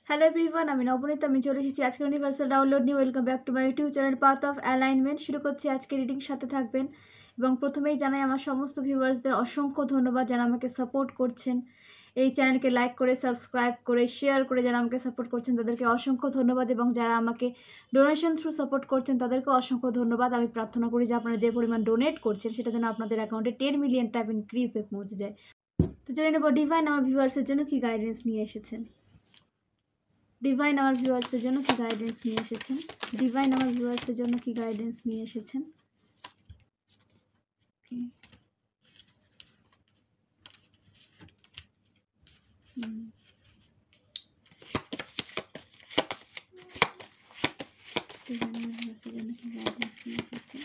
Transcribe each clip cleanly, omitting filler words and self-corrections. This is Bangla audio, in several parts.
হ্যালো এভরিওয়ান, আমি নবনীতা। আমি চলে এসেছি আজকের ইউনিভার্সাল ডাউনলোড নিয়ে। Welcome back to my YouTube channel path of alignment. শুরু করছি আজকে রিডিং, সাথে থাকবেন। এবং প্রথমেই জানাই আমার সমস্ত ভিউয়ার্সদের অসংখ্য ধন্যবাদ যারা আমাকে সাপোর্ট করছেন। এই চ্যানেলকে লাইক করে, সাবস্ক্রাইব করে, শেয়ার করে যারা আমাকে সাপোর্ট করছেন তাদেরকে অসংখ্য ধন্যবাদ। এবং যারা আমাকে ডোনেশন থ্রু সাপোর্ট করছেন তাদেরকে অসংখ্য ধন্যবাদ। আমি প্রার্থনা করি যে আপনারা যে পরিমাণ ডোনেট করছেন সেটা যেন আপনাদের অ্যাকাউন্টে 10 মিলিয়ন টাইপ ইনক্রিজ হয়ে পৌঁছে যায়। তো জেনে নেব ডিভাইন আমার ভিউয়ার্সের জন্য কি গাইডেন্স নিয়ে এসেছেন। ডিভাইন আমার ভিউয়ার্সের জন্য কি গাইডেন্স নিয়ে এসেছেন। ডিভাইন আমার ভিউয়ার্সের জন্য কি গাইডেন্স নিয়ে এসেছেন। ডিভাইন আমার ভিউয়ার্সের জন্য কি গাইডেন্স নিয়ে এসেছেন।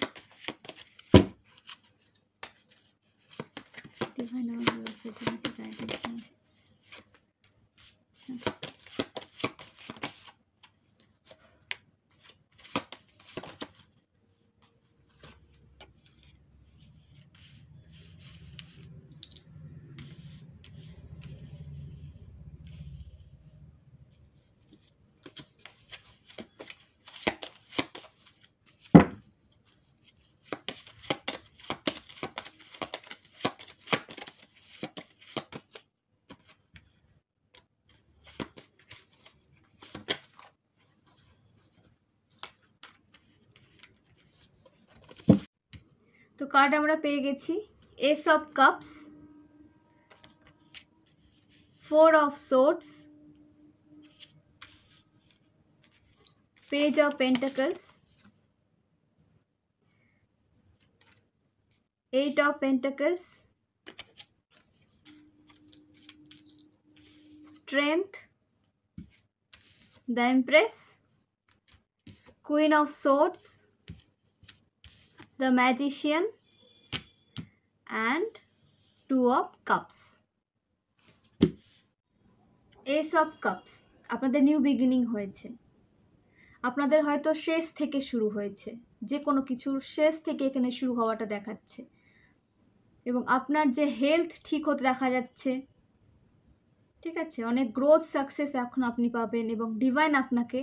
ডিভাইন আমার ভিউয়ার্সের জন্য কি গাইডেন্স নিয়ে এসেছে। আচ্ছা, তো কার্ড আমরা পেয়ে গেছি S of cups, 4 of swords, page of pentacles, 8 of Pentacles, Strength, the Empress, Queen of Swords, the Magician and 2 of Cups. Ace of Cups, আপনাদের নিউ বিগিনিং হয়েছে। আপনাদের হয়তো শেষ থেকে শুরু হয়েছে, যে কোনো কিছুর শেষ থেকে এখানে শুরু হওয়াটা দেখাচ্ছে। এবং আপনার যে হেলথ ঠিক হতে দেখা যাচ্ছে, ঠিক আছে, অনেক গ্রোথ সাকসেস এখন আপনি পাবেন। এবং ডিভাইন আপনাকে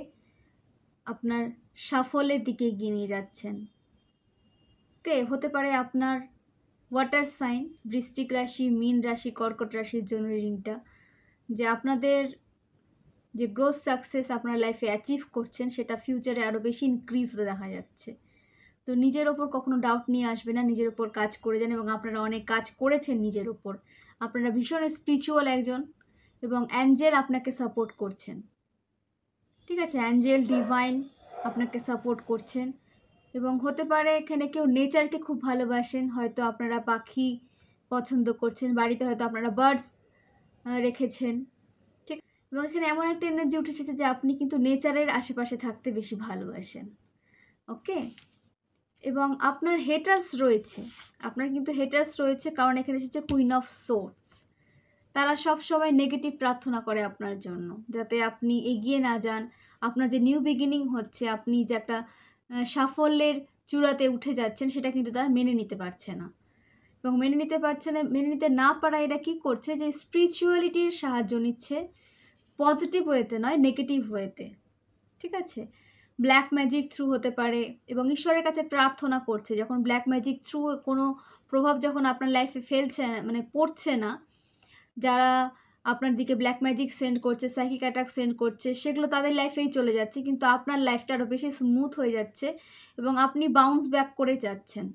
আপনার সাফল্যের দিকে এগিয়ে নিয়ে যাচ্ছেন। ওকে, হতে পারে আপনার ওয়াটার সাইন, বৃশ্চিক রাশি, মীন রাশি, কর্কট রাশির জন্য রিডিংটা, যে আপনাদের যে গ্রোথ সাকসেস আপনার লাইফে অ্যাচিভ করছেন সেটা ফিউচারে আরও বেশি ইনক্রিজ হতে দেখা যাচ্ছে। তো নিজের ওপর কখনো ডাউট নিয়ে আসবে না, নিজের ওপর কাজ করে যান। এবং আপনারা অনেক কাজ করেছেন নিজের ওপর। আপনারা ভীষণ স্পিরিচুয়াল একজন, এবং অ্যাঞ্জেল আপনাকে সাপোর্ট করছেন। ঠিক আছে, অ্যাঞ্জেল ডিভাইন আপনাকে সাপোর্ট করছেন। এবং হতে পারে এখানে কেউ নেচারকে খুব ভালোবাসেন, হয়তো আপনারা পাখি পছন্দ করছেন, বাড়িতে হয়তো আপনারা বার্ডস রেখেছেন। ঠিক, এবং এখানে এমন একটা এনার্জি উঠে এসেছে যে আপনি কিন্তু নেচারের আশেপাশে থাকতে বেশি ভালোবাসেন। ওকে, এবং আপনার হেটার্স রয়েছে, আপনার কিন্তু হেটার্স রয়েছে, কারণ এখানে এসেছে কুইন অফ সোর্ডস। তারা সব সময় নেগেটিভ প্রার্থনা করে আপনার জন্য, যাতে আপনি এগিয়ে না যান। আপনার যে নিউ বিগিনিং হচ্ছে, আপনি যে একটা সাফল্যের চূড়াতে উঠে যাচ্ছেন, সেটা কিন্তু তারা মেনে নিতে পারছে না। এবং মেনে নিতে পারছে না, মেনে নিতে না পারা এরা কী করছে, যে স্পিরিচুয়ালিটির সাহায্য নিচ্ছে, পজিটিভ ওয়েতে নয়, নেগেটিভ ওয়েতে। ঠিক আছে, ব্ল্যাক ম্যাজিক থ্রু হতে পারে, এবং ঈশ্বরের কাছে প্রার্থনা করছে। যখন ব্ল্যাক ম্যাজিক থ্রু কোনো প্রভাব যখন আপনার লাইফে ফেলছে, মানে পড়ছে না, যারা আপনার দিকে ব্ল্যাক ম্যাজিক সেন্ড করছে, সাইকিক অ্যাটাক সেন্ড করছে, সেগুলো তাদের লাইফেই চলে যাচ্ছে, কিন্তু আপনার লাইফটা আরও বেশি স্মুথ হয়ে যাচ্ছে এবং আপনি বাউন্স ব্যাক করে যাচ্ছেন।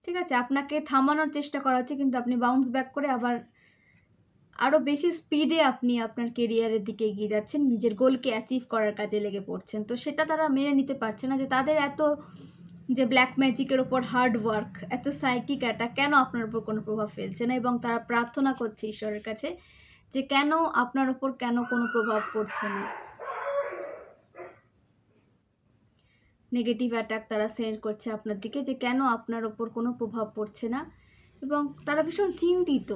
ঠিক আছে, আপনাকে থামানোর চেষ্টা করা হচ্ছে, কিন্তু আপনি বাউন্স ব্যাক করে আবার আরও বেশি স্পিডে আপনি আপনার কেরিয়ারের দিকে এগিয়ে যাচ্ছেন, নিজের গোলকে অ্যাচিভ করার কাজে লেগে পড়ছেন। তো সেটা তারা মেনে নিতে পারছে না, যে তাদের এত যে ব্ল্যাক ম্যাজিকের ওপর হার্ড ওয়ার্ক, এত সাইকিক অ্যাটাক কেন আপনার উপর কোনো প্রভাব ফেলছে না। এবং তারা প্রার্থনা করছে ঈশ্বরের কাছে যে কেন আপনার উপর কেন কোনো প্রভাব পড়ছে না। নেগেটিভ অ্যাটাক তারা সেন্ড করছে আপনার দিকে, যে কেন আপনার ওপর কোনো প্রভাব পড়ছে না। এবং তারা ভীষণ চিন্তিত,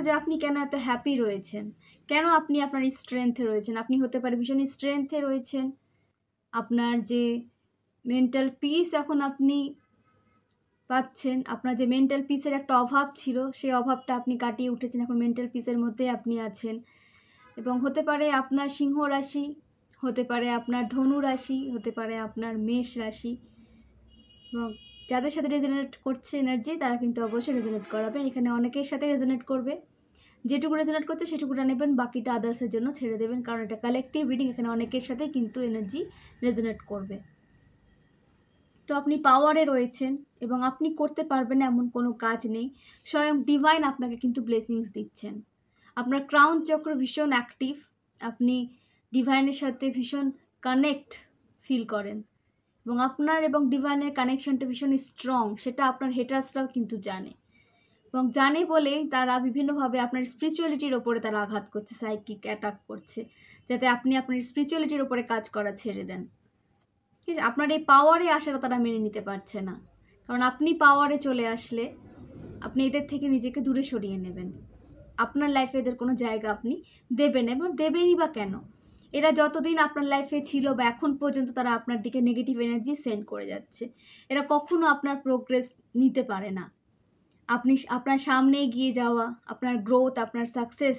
যে আপনি কেন এত হ্যাপি রয়েছেন, কেন আপনি আপনার স্ট্রেংথে রয়েছেন। আপনি হতে পারে ভীষণ স্ট্রেংথে রয়েছেন, আপনার যে মেন্টাল পিস এখন আপনি পাচ্ছেন, আপনার যে মেন্টাল পিসের একটা অভাব ছিল, সেই অভাবটা আপনি কাটিয়ে উঠেছেন, এখন মেন্টাল পিসের মধ্যে আপনি আছেন। এবং হতে পারে আপনার সিংহ রাশি, হতে পারে আপনার ধনু রাশি, হতে পারে আপনার মেষ রাশি। এবং যাদের সাথে রেজোনেট করছে এনার্জি তারা কিন্তু অবশ্যই রেজোনেট করাবেন। এখানে অনেকের সাথে রেজোনেট করবে, যেটুকু রেজোনেট করছে সেটুকুটা নেবেন, বাকিটা আদার্সের জন্য ছেড়ে দেবেন, কারণ এটা কালেকটিভ রিডিং, এখানে অনেকের সাথে কিন্তু এনার্জি রেজোনেট করবে। তো আপনি পাওয়ারে রয়েছেন এবং আপনি করতে পারবেন এমন কোনো কাজ নেই, স্বয়ং ডিভাইন আপনাকে কিন্তু ব্লেসিংস দিচ্ছেন। আপনার ক্রাউন চক্র ভীষণ অ্যাক্টিভ, আপনি ডিভাইনের সাথে ভীষণ কানেক্ট ফিল করেন এবং আপনার এবং ডিভাইনের কানেকশনটা ভীষণ স্ট্রং, সেটা আপনার হেটার্সরাও কিন্তু জানে এবং জানে বলেই তারা বিভিন্নভাবে আপনার স্পিরিচুয়ালিটির ওপরে তারা আঘাত করছে, সাইকিক অ্যাটাক করছে, যাতে আপনি আপনার স্পিরিচুয়ালিটির ওপরে কাজ করা ছেড়ে দেন। ঠিক আছে, আপনার এই পাওয়ারে আসাটা তারা মেনে নিতে পারছে না, কারণ আপনি পাওয়ারে চলে আসলে আপনি এদের থেকে নিজেকে দূরে সরিয়ে নেবেন, আপনার লাইফে এদের কোনো জায়গা আপনি দেবেন এবং দেবেনই বা কেন? এরা যতদিন আপনার লাইফে ছিল বা এখন পর্যন্ত তারা আপনার দিকে নেগেটিভ এনার্জি সেন্ড করে যাচ্ছে। এরা কখনো আপনার প্রোগ্রেস নিতে পারে না, আপনি আপনার সামনে এগিয়ে যাওয়া, আপনার গ্রোথ, আপনার সাকসেস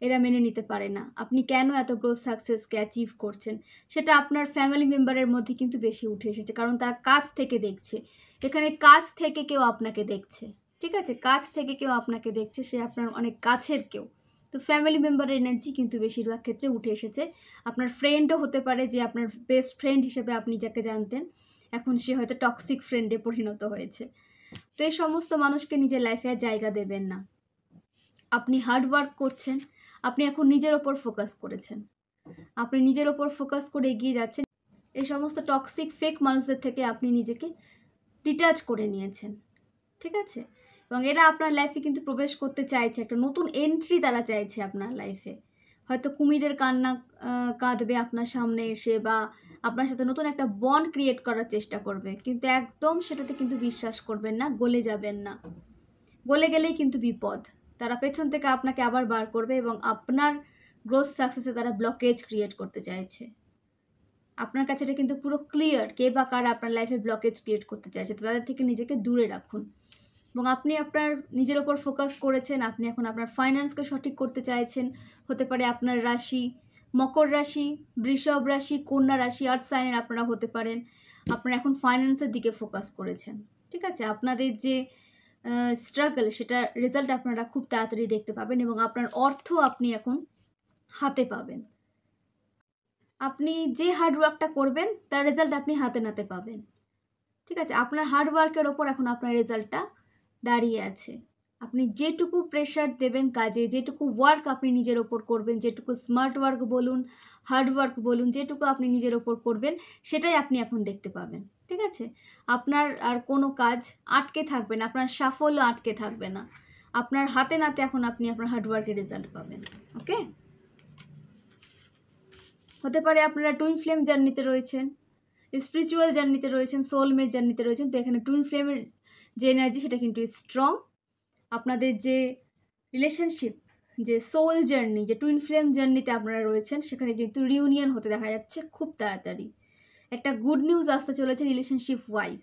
এরা মেনে নিতে পারে না। আপনি কেন এত গ্রোথ সাকসেসকে অ্যাচিভ করছেন সেটা আপনার ফ্যামিলি মেম্বারের মধ্যে কিন্তু বেশি উঠে এসেছে, কারণ তারা কাছ থেকে দেখছে। এখানে কাছ থেকে কেউ আপনাকে দেখছে, ঠিক আছে, কাছ থেকে কেউ আপনাকে দেখছে, সে আপনার অনেক কাছের কেউ। তো ফ্যামিলি মেম্বারের এনার্জি কিন্তু বেশিরভাগ ক্ষেত্রে উঠে এসেছে। আপনার ফ্রেন্ডও হতে পারে, যে আপনার বেস্ট ফ্রেন্ড হিসেবে আপনি যাকে জানতেন এখন সে হয়তো টক্সিক ফ্রেন্ডে পরিণত হয়েছে। তো এই সমস্ত মানুষকে নিজের লাইফে আর জায়গা দেবেন না। আপনি হার্ড ওয়ার্ক করছেন, আপনি এখন নিজের ওপর ফোকাস করেছেন, আপনি নিজের ওপর ফোকাস করে এগিয়ে যাচ্ছেন। এই সমস্ত টক্সিক ফেক মানুষদের থেকে আপনি নিজেকে ডিটাচ করে নিয়েছেন, ঠিক আছে, এবং এরা আপনার লাইফে কিন্তু প্রবেশ করতে চাইছে, একটা নতুন এন্ট্রি তারা চাইছে আপনার লাইফে। হয়তো কুমিরের কান্না কাঁদবে আপনার সামনে এসে, বা আপনার সাথে নতুন একটা বন্ড ক্রিয়েট করার চেষ্টা করবে, কিন্তু একদম সেটাতে কিন্তু বিশ্বাস করবেন না, গলে যাবেন না, গলে গেলেই কিন্তু বিপদ। তারা পেছন থেকে আপনাকে আবার বার করবে এবং আপনার গ্রোথ সাকসেসে তারা ব্লকেজ ক্রিয়েট করতে চাইছে। আপনার কাছে এটা কিন্তু পুরো ক্লিয়ার কে বা কারা আপনার লাইফে ব্লকেজ ক্রিয়েট করতে চাইছে, তো তাদের থেকে নিজেকে দূরে রাখুন। এবং আপনি আপনার নিজের ওপর ফোকাস করেছেন, আপনি এখন আপনার ফাইন্যান্সকে সঠিক করতে চাইছেন। হতে পারে আপনার রাশি মকর রাশি, বৃষভ রাশি, কন্যা রাশি, আর্থ সাইনের আপনারা হতে পারেন। আপনারা এখন ফাইন্যান্সের দিকে ফোকাস করেছেন, ঠিক আছে, আপনাদের যে স্ট্রাগল সেটা রেজাল্ট আপনারা খুব তাড়াতাড়ি দেখতে পাবেন এবং আপনার অর্থ আপনি এখন হাতে পাবেন। আপনি যে হার্ডওয়ার্কটা করবেন তার রেজাল্ট আপনি হাতে নাতে পাবেন, ঠিক আছে, আপনার হার্ডওয়ার্কের ওপর এখন আপনার রেজাল্টটা দাঁড়িয়ে আছে। আপনি যেটুকু প্রেশার দেবেন কাজে, যেটুকু ওয়ার্ক আপনি নিজের ওপর করবেন, যেটুকু স্মার্ট ওয়ার্ক বলুন, হার্ড ওয়ার্ক বলুন, যেটুকু আপনি নিজের ওপর করবেন সেটাই আপনি এখন দেখতে পাবেন, ঠিক আছে। আপনার আর কোনো কাজ আটকে থাকবে না, আপনার সাফল্য আটকে থাকবে না, আপনার হাতে নাতে এখন আপনি আপনার হার্ডওয়ার্কের রেজাল্ট পাবেন। ওকে, হতে পারে আপনারা টুইন ফ্লেম জার্নিতে রয়েছেন, স্পিরিচুয়াল জার্নিতে রয়েছেন, সোলমেট জার্নিতে রয়েছেন। তো এখানে টুইন ফ্লেমের যে এনার্জি সেটা কিন্তু স্ট্রং। আপনাদের যে রিলেশনশিপ, যে সোল জার্নি, যে টুইন ফ্লেম জার্নিতে আপনারা রয়েছেন, সেখানে কিন্তু রিউনিয়ন হতে দেখা যাচ্ছে খুব তাড়াতাড়ি। একটা গুড নিউজ আসতে চলেছে রিলেশনশিপ ওয়াইজ,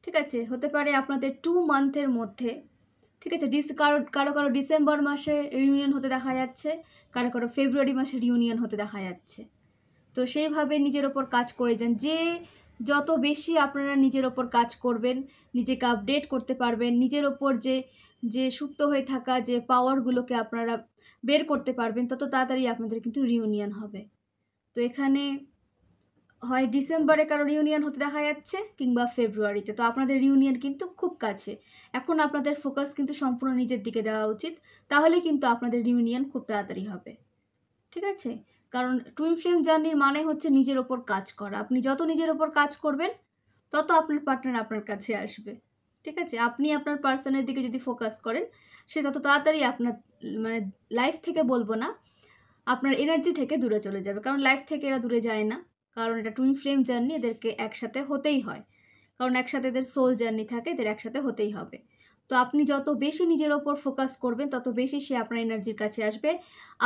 ঠিক আছে। হতে পারে আপনাদের 2 মান্থের মধ্যে, ঠিক আছে, কারো কারো ডিসেম্বর মাসে রিউনিয়ন হতে দেখা যাচ্ছে, কারো কারো ফেব্রুয়ারি মাসে রিউনিয়ন হতে দেখা যাচ্ছে। তো সেইভাবে নিজের ওপর কাজ করে যান, যে যত বেশি আপনারা নিজের ওপর কাজ করবেন, নিজেকে আপডেট করতে পারবেন, নিজের ওপর যে সুপ্ত হয়ে থাকা যে পাওয়ারগুলোকে আপনারা বের করতে পারবেন, তত তাড়াতাড়ি আপনাদের কিন্তু রিউনিয়ন হবে। তো এখানে হয় ডিসেম্বরে কারো রিউনিয়ন হতে দেখা যাচ্ছে কিংবা ফেব্রুয়ারিতে। তো আপনাদের রিউনিয়ন কিন্তু খুব কাছে। এখন আপনাদের ফোকাস কিন্তু সম্পূর্ণ নিজের দিকে দেওয়া উচিত, তাহলে কিন্তু আপনাদের রিউনিয়ন খুব তাড়াতাড়ি হবে, ঠিক আছে। কারণ টুইন ফ্লেম জার্নির মানে হচ্ছে নিজের ওপর কাজ করা। আপনি যত নিজের ওপর কাজ করবেন তত আপনার পার্টনার আপনার কাছে আসবে, ঠিক আছে। আপনি আপনার পার্সনের দিকে যদি ফোকাস করেন, সে তত তাড়াতাড়ি আপনার মানে লাইফ থেকে বলবো না, আপনার এনার্জি থেকে দূরে চলে যাবে। কারণ লাইফ থেকে এরা দূরে যায় না, কারণ এটা টুইন ফ্লেম জার্নি, এদেরকে একসাথে হতেই হয়, কারণ একসাথে এদের সোল জার্নি থাকে, এদের একসাথে হতেই হবে। তো আপনি যত বেশি নিজের ওপর ফোকাস করবেন তত বেশি সে আপনার এনার্জির কাছে আসবে,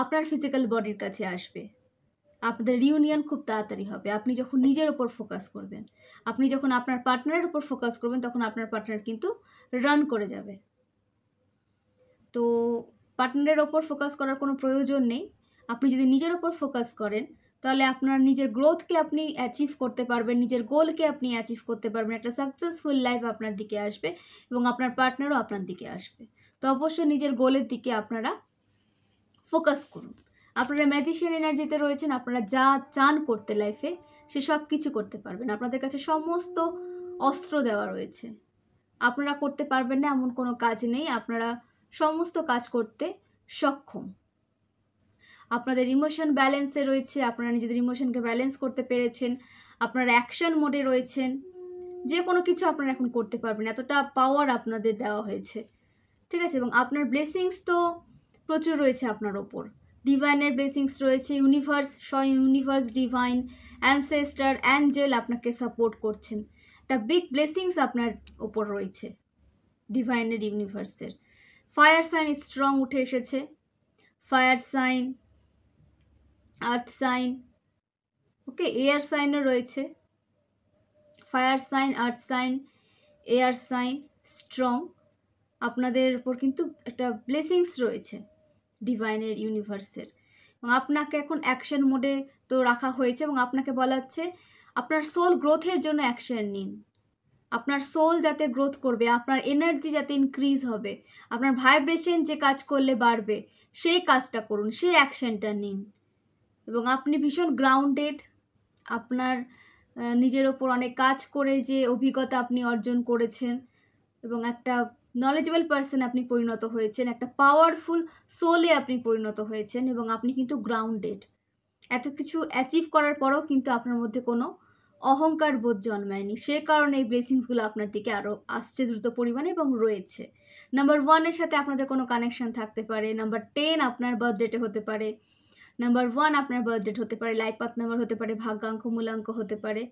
আপনার ফিজিক্যাল বডির কাছে আসবে। আপনাদের রিউনিয়ন খুব তাড়াতাড়ি হবে আপনি যখন নিজের ওপর ফোকাস করবেন। আপনি যখন আপনার পার্টনারের ওপর ফোকাস করবেন তখন আপনার পার্টনার কিন্তু রান করে যাবে। তো পার্টনারের ওপর ফোকাস করার কোনো প্রয়োজন নেই, আপনি যদি নিজের ওপর ফোকাস করেন তাহলে আপনার নিজের গ্রোথকে আপনি অ্যাচিভ করতে পারবেন, নিজের গোলকে আপনি অ্যাচিভ করতে পারবেন, একটা সাকসেসফুল লাইফ আপনার দিকে আসবে এবং আপনার পার্টনারও আপনার দিকে আসবে। তো অবশ্যই নিজের গোলের দিকে আপনারা ফোকাস করুন। আপনারা ম্যাজিশিয়ান এনার্জিতে রয়েছেন, আপনারা যা চান করতে লাইফে সে সব কিছু করতে পারবেন। আপনাদের কাছে সমস্ত অস্ত্র দেওয়া রয়েছে, আপনারা করতে পারবেন না এমন কোনো কাজ নেই, আপনারা সমস্ত কাজ করতে সক্ষম। আপনাদের ইমোশন ব্যালেন্সে রয়েছে, আপনারা নিজেদের ইমোশনকে ব্যালেন্স করতে পেরেছেন, আপনারা অ্যাকশন মোডে রয়েছেন, যে কোনো কিছু আপনারা এখন করতে পারবেন, এতটা পাওয়ার আপনাদের দেওয়া হয়েছে, ঠিক আছে। এবং আপনার ব্লেসিংস তো প্রচুর রয়েছে আপনার ওপর, ডিভাইনের ব্লেসিংস রয়েছে, ইউনিভার্স, ডিভাইন, অ্যানসেস্টার, অ্যাঞ্জেল আপনাকে সাপোর্ট করছেন, একটা বিগ ব্লেসিংস আপনার ওপর রয়েছে ডিভাইনের, ইউনিভার্সের। ফায়ার সাইন স্ট্রং উঠে এসেছে, fire sign, earth sign, okay, air সাইনও রয়েছে, fire sign, earth sign, air sign strong. আপনাদের উপর কিন্তু একটা ব্লেসিংস রয়েছে ডিভাইনের, ইউনিভার্সের, এবং আপনাকে এখন অ্যাকশন মোডে তো রাখা হয়েছে এবং আপনাকে বলা হচ্ছে আপনার সোল গ্রোথের জন্য অ্যাকশন নিন। আপনার সোল যাতে গ্রোথ করবে, আপনার এনার্জি যাতে ইনক্রিজ হবে, আপনার ভাইব্রেশন যে কাজ করলে বাড়বে সেই কাজটা করুন, সেই অ্যাকশনটা নিন। এবং আপনি ভীষণ গ্রাউন্ডেড, আপনার নিজের ওপর অনেক কাজ করে যে অভিজ্ঞতা আপনি অর্জন করেছেন এবং একটা নলেজেবল পার্সন আপনি পরিণত হয়েছেন, একটা পাওয়ারফুল সোলে আপনি পরিণত হয়েছেন এবং আপনি কিন্তু গ্রাউন্ডেড। এত কিছু অ্যাচিভ করার পরেও কিন্তু আপনার মধ্যে কোনো অহংকার বোধ জন্মায়নি, সে কারণে এই ব্লেসিংসগুলো আপনার দিকে আরও আসছে দ্রুত পরিমাণে এবং রয়েছে। নাম্বার 1 এর সাথে আপনাদের কোনো কানেকশন থাকতে পারে, নাম্বার 10 আপনার বার্থডেটে হতে পারে, নাম্বার 1 আপনার বার্থডেট হতে পারে, লাইফ পাথ নাম্বার হতে পারে, ভাগ্যাঙ্ক, মূলাঙ্ক হতে পারে,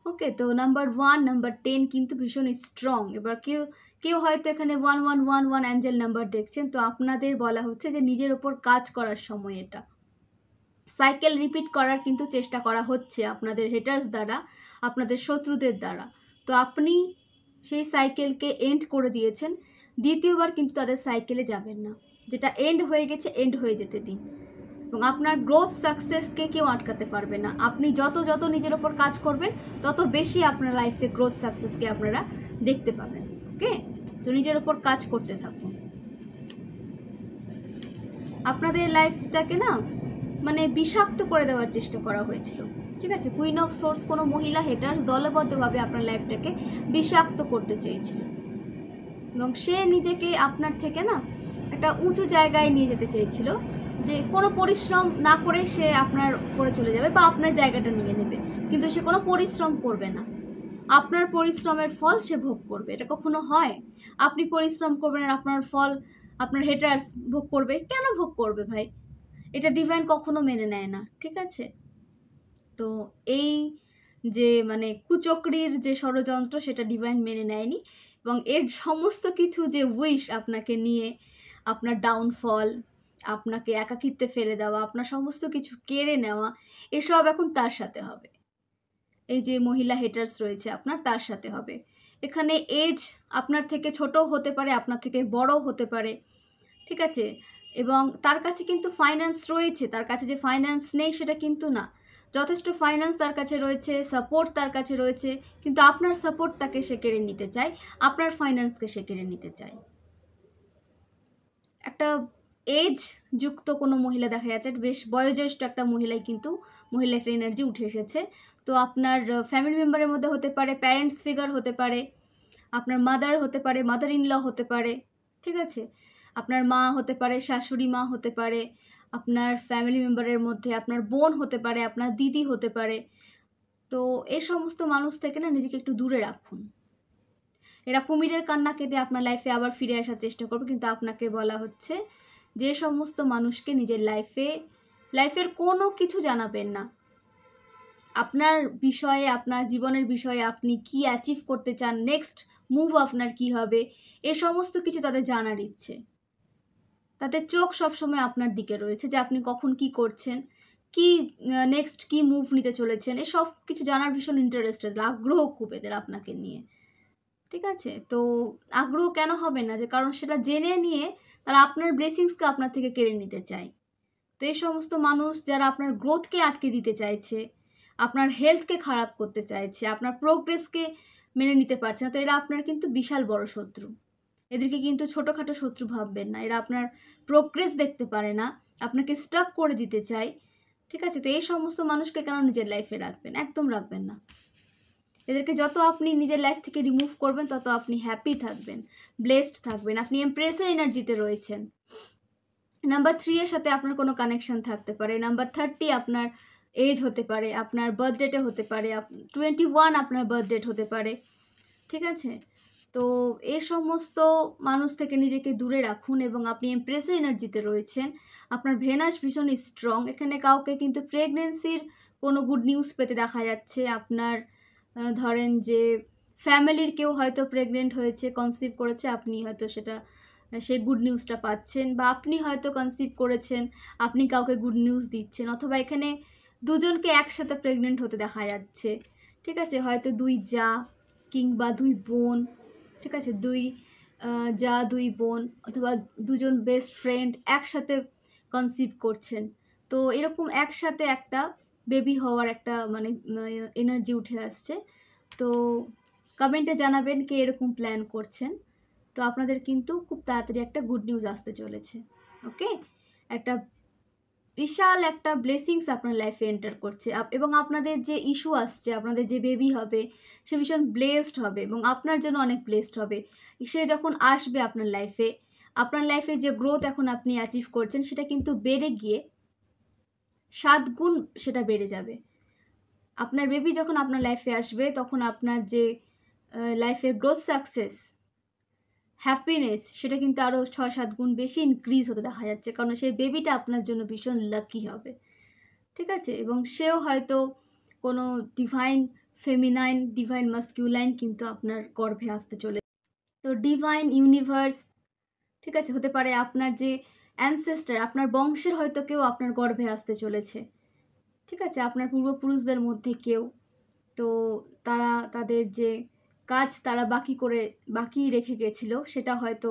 ওকে। তো নাম্বার 1, নাম্বার 10 কিন্তু ভীষণ স্ট্রং। এবার কেউ হয়তো এখানে 1111 অ্যাঞ্জেল নাম্বার দেখছেন, তো আপনাদের বলা হচ্ছে যে নিজের ওপর কাজ করার সময়, এটা সাইকেল রিপিট করার কিন্তু চেষ্টা করা হচ্ছে আপনাদের হেটার্স দ্বারা, আপনাদের শত্রুদের দ্বারা। তো আপনি সেই সাইকেলকে এন্ড করে দিয়েছেন, দ্বিতীয়বার কিন্তু তাদের সাইকেলে যাবেন না, যেটা এন্ড হয়ে গেছে এন্ড হয়ে যেতে দিন। এবং আপনার গ্রোথ সাকসেসকে কেউ আটকাতে পারবে না, আপনি যত নিজের ওপর কাজ করবেন তত বেশি আপনার লাইফে গ্রোথ সাকসেসকে আপনারা দেখতে পাবেন, ওকে। তো নিজের ওপর কাজ করতে থাকুন। আপনাদের লাইফটাকে না মানে বিষাক্ত করে দেওয়ার চেষ্টা করা হয়েছিল, ঠিক আছে। কুইন অফ সোর্স কোনো মহিলা হেটার্স দলবদ্ধভাবে আপনার লাইফটাকে বিষাক্ত করতে চেয়েছিল এবং সে নিজেকে আপনার থেকে না একটা উঁচু জায়গায় নিয়ে যেতে চেয়েছিল, যে কোনো পরিশ্রম না করে সে আপনার করে চলে যাবে বা আপনার জায়গাটা নিয়ে নেবে, কিন্তু সে কোনো পরিশ্রম করবে না, আপনার পরিশ্রমের ফল সে ভোগ করবে। এটা কখনো হয়? আপনি পরিশ্রম করবেন আর আপনার ফল আপনার হেটার্স ভোগ করবে? কেন ভোগ করবে ভাই? এটা ডিভাইন কখনো মেনে নেয় না, ঠিক আছে। তো এই যে মানে কুচক্রির যে ষড়যন্ত্র, সেটা ডিভাইন মেনে নেয়নি এবং এর সমস্ত কিছু যে উইশ আপনাকে নিয়ে, আপনার ডাউনফল, আপনাকে একাকিত্বে ফেলে দেওয়া, আপনার সমস্ত কিছু কেড়ে নেওয়া, এসব এখন তার সাথে হবে। এই যে মহিলা হেটার্স রয়েছে আপনার, তার সাথে হবে। এখানে এজ আপনার থেকে ছোটও হতে পারে, আপনার থেকে বড়ও হতে পারে, ঠিক আছে। এবং তার কাছে কিন্তু ফাইন্যান্স রয়েছে, তার কাছে যে ফাইন্যান্স নেই সেটা কিন্তু না, যথেষ্ট ফাইন্যান্স তার কাছে রয়েছে, সাপোর্ট তার কাছে রয়েছে, কিন্তু আপনার সাপোর্ট তাকে সে কেড়ে নিতে চায়, আপনার ফাইন্যান্সকে সে কেড়ে নিতে চায়। একটা এজ যুক্ত কোনো মহিলা দেখা যাচ্ছে, বেশ বয়োজ্যেষ্ঠ একটা মহিলাই কিন্তু মহিলা একটা এনার্জি উঠে এসেছে। তো আপনার ফ্যামিলি মেম্বারের মধ্যে হতে পারে, প্যারেন্টস ফিগার হতে পারে, আপনার মাদার হতে পারে, মাদার ইন ল হতে পারে, ঠিক আছে, আপনার মা হতে পারে, শাশুড়ি মা হতে পারে, আপনার ফ্যামিলি মেম্বারের মধ্যে আপনার বোন হতে পারে, আপনার দিদি হতে পারে। তো এই সমস্ত মানুষ থেকে না নিজেকে একটু দূরে রাখুন। এরা কুমিরের কান্না কেঁদে আপনার লাইফে আবার ফিরে আসার চেষ্টা করবে, কিন্তু আপনাকে বলা হচ্ছে যে সমস্ত মানুষকে নিজের লাইফের কোনো কিছু জানাবেন না, আপনার বিষয়ে, আপনার জীবনের বিষয়ে আপনি কি অ্যাচিভ করতে চান, নেক্সট মুভ আপনার কি হবে, এ সমস্ত কিছু তাদের জানার ইচ্ছে। তাদের চোখ সবসময় আপনার দিকে রয়েছে, যে আপনি কখন কি করছেন, কি নেক্সট কি মুভ নিতে চলেছেন, এসব কিছু জানার ভীষণ ইন্টারেস্টেড, আগ্রহ খুব এদের আপনাকে নিয়ে, ঠিক আছে। তো আগ্রহ কেন হবে না, যে কারণ সেটা জেনে নিয়ে তারা আপনার ব্লেসিংসকে আপনার থেকে কেড়ে নিতে চায়। তো এই সমস্ত মানুষ যারা আপনার গ্রোথকে আটকে দিতে চাইছে, আপনার হেলথকে খারাপ করতে চাইছে, আপনার প্রোগ্রেসকে মেনে নিতে পারছে না, তো এরা আপনার কিন্তু বিশাল বড় শত্রু। এদেরকে কিন্তু ছোটোখাটো শত্রু ভাববেন না। এরা আপনার প্রোগ্রেস দেখতে পারে না, আপনাকে স্টাক করে দিতে চায়। ঠিক আছে, তো এই সমস্ত মানুষকে কেন নিজের লাইফে রাখবেন? একদম রাখবেন না। এদেরকে যত আপনি নিজের লাইফ থেকে রিমুভ করবেন তত আপনি হ্যাপি থাকবেন, ব্লেসড থাকবেন, আপনি এমপ্রেসের এনার্জিতে রয়েছেন। নাম্বার 3 এর সাথে আপনার কোনো কানেকশন থাকতে পারে। নাম্বার 30 আপনার এজ হতে পারে, আপনার বার্থডেটে হতে পারে, 21 আপনার বার্থডেট হতে পারে। ঠিক আছে, তো এই সমস্ত মানুষ থেকে নিজেকে দূরে রাখুন এবং আপনি এমপ্রেসের এনার্জিতে রয়েছেন। আপনার ভেনাস ভীষণ স্ট্রং। এখানে কাউকে কিন্তু প্রেগনেন্সির কোনো গুড নিউজ পেতে দেখা যাচ্ছে। আপনার ধরেন যে ফ্যামিলির কেউ হয়তো প্রেগনেন্ট হয়েছে, কনসিভ করেছে, আপনি হয়তো সেই গুড নিউজটা পাচ্ছেন, বা আপনি হয়তো কনসিভ করেছেন, আপনি কাউকে গুড নিউজ দিচ্ছেন, অথবা এখানে দুজনকে একসাথে প্রেগনেন্ট হতে দেখা যাচ্ছে। ঠিক আছে, হয়তো 2 জা কিংবা 2 বোন। ঠিক আছে, 2 জা 2 বোন, অথবা 2জন বেস্ট ফ্রেন্ড একসাথে কনসিভ করছেন। তো এরকম একসাথে একটা বেবি হওয়ার একটা মানে এনার্জি উঠে আসছে। তো কমেন্টে জানাবেন কে এরকম প্ল্যান করছেন। তো আপনাদের কিন্তু খুব তাড়াতাড়ি একটা গুড নিউজ আসতে চলেছে। ওকে, একটা বিশাল একটা ব্লেসিংস আপনার লাইফে এন্টার করছে, এবং আপনাদের যে ইস্যু আসছে, আপনাদের যে বেবি হবে সে ভীষণ ব্লেসড হবে এবং আপনার জন্য অনেক ব্লেসড হবে। সে যখন আসবে আপনার লাইফে যে গ্রোথ এখন আপনি অ্যাচিভ করছেন সেটা কিন্তু বেড়ে গিয়ে 7 গুণ সেটা বেড়ে যাবে। আপনার বেবি যখন আপনার লাইফে আসবে তখন আপনার যে লাইফের গ্রোথ সাকসেস হ্যাপিনেস সেটা কিন্তু আরও 6-7 গুণ বেশি ইনক্রিজ হতে দেখা যাচ্ছে, কারণ সেই বেবিটা আপনার জন্য ভীষণ লাকি হবে। ঠিক আছে, এবং সেও হয়তো কোনো ডিভাইন ফেমিনাইন, ডিভাইন মাস্কিউলাইন কিন্তু আপনার গর্ভে আসতে চলে। তো ডিভাইন ইউনিভার্স, ঠিক আছে, হতে পারে আপনার যে অ্যানসেস্টার, আপনার বংশের হয়তো কেউ আপনার গর্ভে আসতে চলেছে। ঠিক আছে, আপনার পূর্বপুরুষদের মধ্যে কেউ, তো তারা তাদের যে কাজ তারা বাকি রেখে গেছিল সেটা হয়তো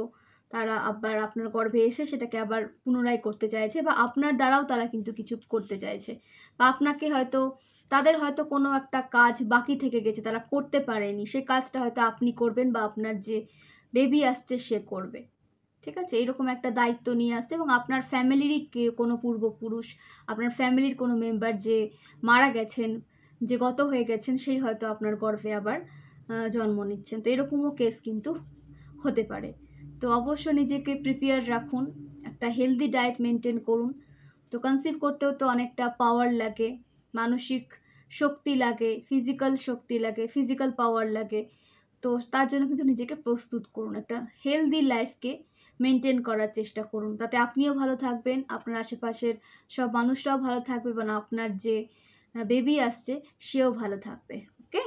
তারা আবার আপনার গর্ভে এসে সেটাকে আবার পুনরায় করতে চাইছে, বা আপনার দ্বারাও তারা কিন্তু কিছু করতে চাইছে, বা আপনাকে হয়তো তাদের হয়তো কোনো একটা কাজ বাকি থেকে গেছে, তারা করতে পারেনি, সেই কাজটা হয়তো আপনি করবেন বা আপনার যে বেবি আসছে সে করবে। ঠিক আছে, এইরকম একটা দায়িত্ব নিয়ে আসছে, এবং আপনার ফ্যামিলিরই কোনো পূর্বপুরুষ, আপনার ফ্যামিলির কোনো মেম্বার যে মারা গেছেন, যে গত হয়ে গেছেন, সেই হয়তো আপনার গর্ভে আবার জন্ম নিচ্ছেন। তো এরকমও কেস কিন্তু হতে পারে। তো অবশ্য নিজেকে প্রিপেয়ার রাখুন, একটা হেলদি ডায়েট মেনটেন করুন। তো কনসিভ করতেও তো অনেকটা পাওয়ার লাগে, মানসিক শক্তি লাগে, ফিজিক্যাল শক্তি লাগে, ফিজিক্যাল পাওয়ার লাগে। তো তার জন্য কিন্তু নিজেকে প্রস্তুত করুন, একটা হেলদি লাইফকে মেনটেন করার চেষ্টা করুন, তাতে আপনিও ভালো থাকবেন, আপনার আশেপাশের সব মানুষরাও ভালো থাকবে, এবং আপনার যে বেবি আসছে সেও ভালো থাকবে। ওকে,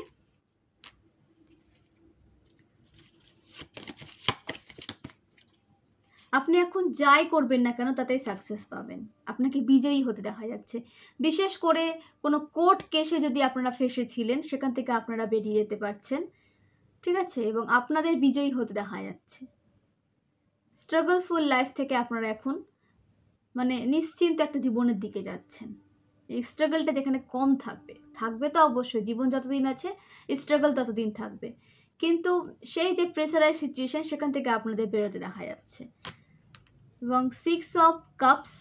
আপনি এখন যাই করবেন না কেন তাতেই সাকসেস পাবেন, আপনাকে বিজয়ী হতে দেখা যাচ্ছে। বিশেষ করে কোনো কোর্ট কেসে যদি আপনারা ফেসেছিলেন সেখান থেকে আপনারা বেরিয়ে যেতে পারছেন। ঠিক আছে, এবং আপনাদের বিজয়ী হতে দেখা যাচ্ছে। স্ট্রাগলফুল লাইফ থেকে আপনারা এখন মানে নিশ্চিন্ত একটা জীবনের দিকে যাচ্ছেন। এই স্ট্রাগলটা যেখানে কম থাকবে তো অবশ্যই, জীবন যতদিন আছে স্ট্রাগল ততদিন থাকবে, কিন্তু সেই যে প্রেসারাইজ সিচুয়েশন সেখান থেকে আপনাদের বেরোতে দেখা যাচ্ছে। এবং 6 অফ কাপস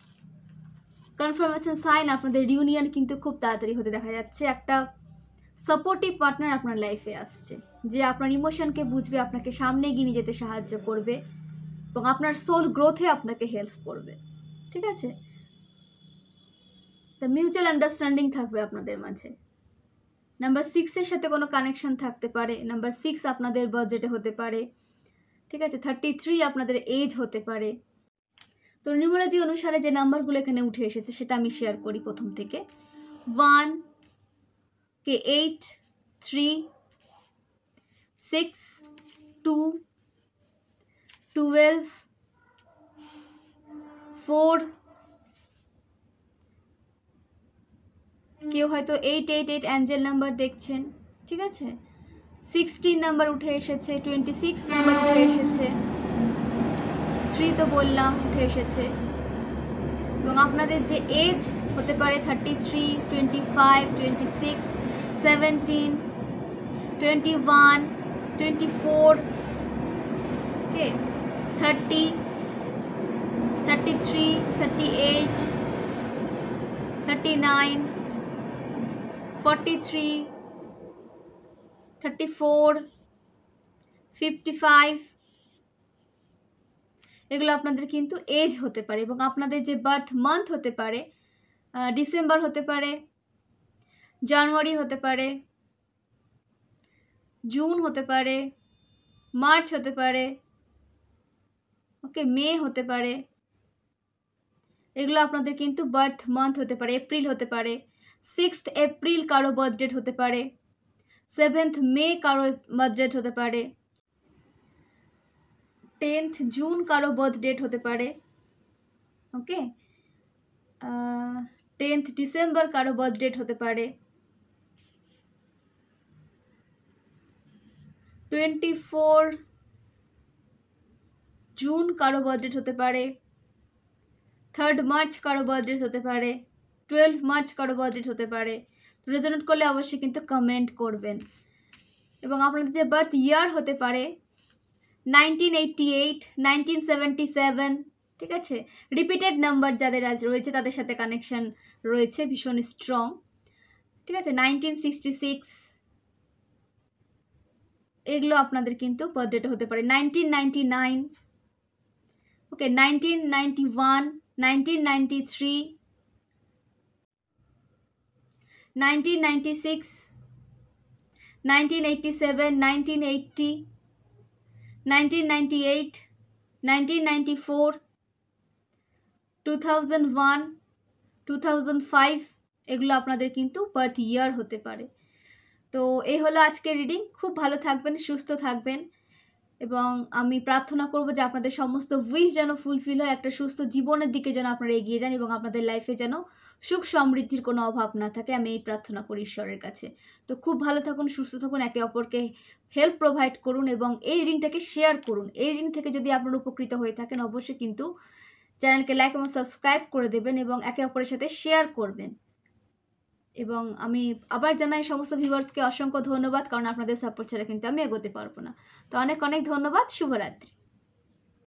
কনফার্মেশন সাইন, আপনাদের রিউনিয়ন কিন্তু খুব তাড়াতাড়ি হতে দেখা যাচ্ছে। একটা সাপোর্টিভ পার্টনার আপনার লাইফে আসছে, যে আপনার ইমোশনকে বুঝবে, আপনাকে সামনে এগিয়ে নিয়ে যেতে সাহায্য করবে, এবং আপনার সোল গ্রোথে আপনাকে হেল্প করবে। ঠিক আছে, দ্য মিউচুয়াল আন্ডারস্ট্যান্ডিং থাকবে আপনাদের মাঝে। নাম্বার 6 এর সাথে কোনো কানেকশন থাকতে পারে। নাম্বার 6 আপনাদের বার্থডেটে হতে পারে। ঠিক আছে, 33 আপনাদের এজ হতে পারে। তো নিউমারোলজি অনুসারে যে নাম্বারগুলো এখানে উঠে এসেছে সেটা আমি শেয়ার করি প্রথম থেকে। 1 কে 8, 3, 6, 2, 12, 4, কেউ হয়তো 888 অ্যাঞ্জেল নাম্বার দেখছেন। ঠিক আছে, 16 নাম্বার উঠে এসেছে, 26 নাম্বার উঠে এসেছে, 3 তো বললাম উঠে এসেছে, এবং আপনাদের যে এজ হতে পারে 33, 25, 26, 17, 21, 24, ওকে, 30, 33, 38, 39, 43, 34, 55, এগুলো আপনাদের কিন্তু এজ হতে পারে। এবং আপনাদের যে বার্থ মান্থ হতে পারে, ডিসেম্বর হতে পারে, জানুয়ারি হতে পারে, জুন হতে পারে, মার্চ হতে পারে, ওকে, মে হতে পারে, এগুলো আপনাদের কিন্তু বার্থ মান্থ হতে পারে। এপ্রিল হতে পারে, 6th এপ্রিল কারো বার্থ ডেট হতে পারে, 7th মে কারো বার্থ ডেট হতে পারে, 10th জুন কারো বার্থ ডেট হতে পারে, ওকে, 10th ডিসেম্বর কারো বার্থ ডেট হতে পারে, 24 জুন কারো বার্থ ডেট হতে পারে, 3rd মার্চ কারো বার্থ ডেট হতে পারে, 12 মার্চ কারো বার্থ ডেট হতে পারে। রেজোনেট করলে অবশ্যই কিন্তু কমেন্ট করবেন। এবং আপনাদের যে বার্থ ইয়ার হতে পারে 1988, 1977, ঠিক আছে, রিপিটেড নাম্বার যাদের আজ রয়েছে তাদের সাথে কানেকশন রয়েছে ভীষণ স্ট্রং, ঠিক আছে, 1966, এগুলো আপনাদের কিন্তু বার্থ ডেট হতে পারে। 1999, ওকে, 1991, 1993, 1996, 1987, 1980, 1998, 1994, 2001, 2005, এগুলো আপনাদের কিন্তু বার্থ ইয়ার হতে পারে। তো এই হলো আজকের রিডিং। খুব ভালো থাকবেন, সুস্থ থাকবেন এবং আমি প্রার্থনা করব যে আপনাদের সমস্ত উইশ যেন ফুলফিল হয়, একটা সুস্থ জীবনের দিকে যেন আপনারা এগিয়ে যান এবং আপনাদের লাইফে যেন সুখ সমৃদ্ধির কোনো অভাব না থাকে। আমি এই প্রার্থনা করি ঈশ্বরের কাছে। তো খুব ভালো থাকুন, সুস্থ থাকুন, একে অপরকে হেল্প প্রোভাইড করুন এবং এই রিডিংটাকে শেয়ার করুন। এই রিডিং থেকে যদি আপনারা উপকৃত হয়ে থাকেন অবশ্যই কিন্তু চ্যানেলকে লাইক এবং সাবস্ক্রাইব করে দেবেন এবং একে অপরের সাথে শেয়ার করবেন। এবং আমি আবার জানাই সমস্ত ভিউয়ার্সকে অসংখ্য ধন্যবাদ, কারণ আপনাদের সাপোর্ট ছাড়া কিন্তু আমি এগোতে পারবো না। তো অনেক অনেক ধন্যবাদ, শুভরাত্রি।